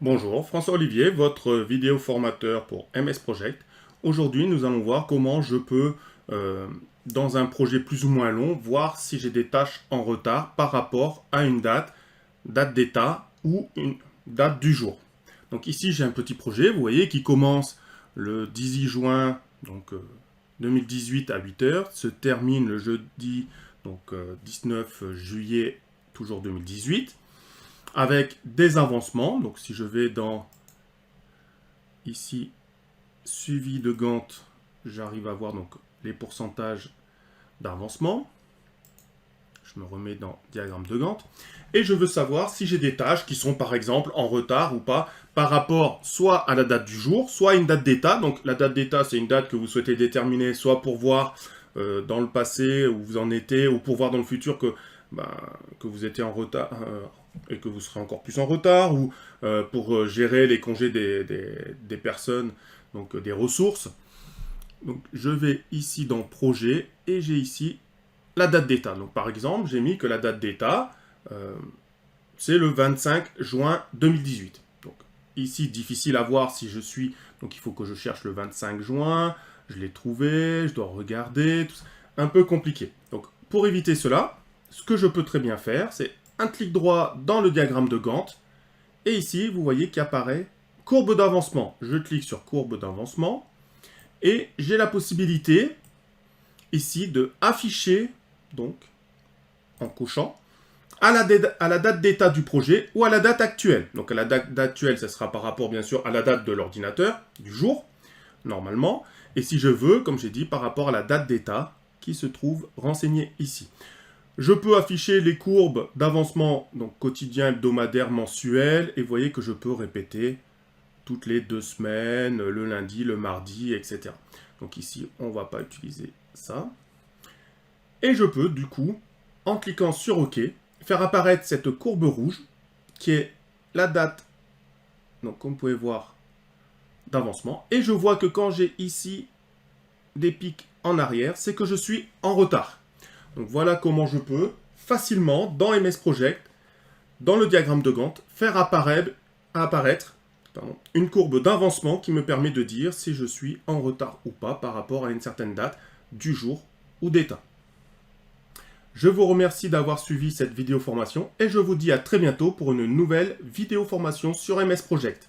Bonjour, François Olivier, votre vidéo formateur pour MS Project. Aujourd'hui, nous allons voir comment je peux, dans un projet plus ou moins long, voir si j'ai des tâches en retard par rapport à une date d'état ou une date du jour. Donc ici, j'ai un petit projet, vous voyez, qui commence le 18 juin 2018 à 8 heures, se termine le jeudi 19 juillet toujours 2018 avec des avancements. Donc si je vais dans ici suivi de Gantt, j'arrive à voir donc les pourcentages d'avancement. Je me remets dans diagramme de Gantt et je veux savoir si j'ai des tâches qui sont par exemple en retard ou pas par rapport soit à la date du jour, soit à une date d'état. Donc la date d'état, c'est une date que vous souhaitez déterminer soit pour voir dans le passé où vous en étiez ou pour voir dans le futur que vous étiez en retard et que vous serez encore plus en retard, ou pour gérer les congés des personnes, donc des ressources. Donc je vais ici dans projet et j'ai ici la date d'état. Donc par exemple, j'ai mis que la date d'état, c'est le 25 juin 2018. Donc ici, difficile à voir si je suis... Donc il faut que je cherche le 25 juin, je l'ai trouvé, je dois regarder, tout ça. Un peu compliqué. Donc pour éviter cela, ce que je peux très bien faire, c'est un clic droit dans le diagramme de Gantt, et ici, vous voyez qu'apparaît courbe d'avancement. Je clique sur courbe d'avancement, et j'ai la possibilité, ici, de afficher, donc, en cochant, à la date d'état du projet ou à la date actuelle. Donc à la date actuelle, ce sera par rapport, bien sûr, à la date de l'ordinateur, du jour, normalement, et si je veux, comme j'ai dit, par rapport à la date d'état qui se trouve renseignée ici. Je peux afficher les courbes d'avancement, donc quotidien, hebdomadaire, mensuel, et vous voyez que je peux répéter toutes les 2 semaines, le lundi, le mardi, etc. Donc ici, on ne va pas utiliser ça. Et je peux, du coup, en cliquant sur OK, faire apparaître cette courbe rouge, qui est la date, donc comme vous pouvez voir, d'avancement. Et je vois que quand j'ai ici des pics en arrière, c'est que je suis en retard. Donc voilà comment je peux facilement, dans MS Project, dans le diagramme de Gantt, faire apparaître une courbe d'avancement qui me permet de dire si je suis en retard ou pas par rapport à une certaine date du jour ou d'état. Je vous remercie d'avoir suivi cette vidéo formation et je vous dis à très bientôt pour une nouvelle vidéo formation sur MS Project.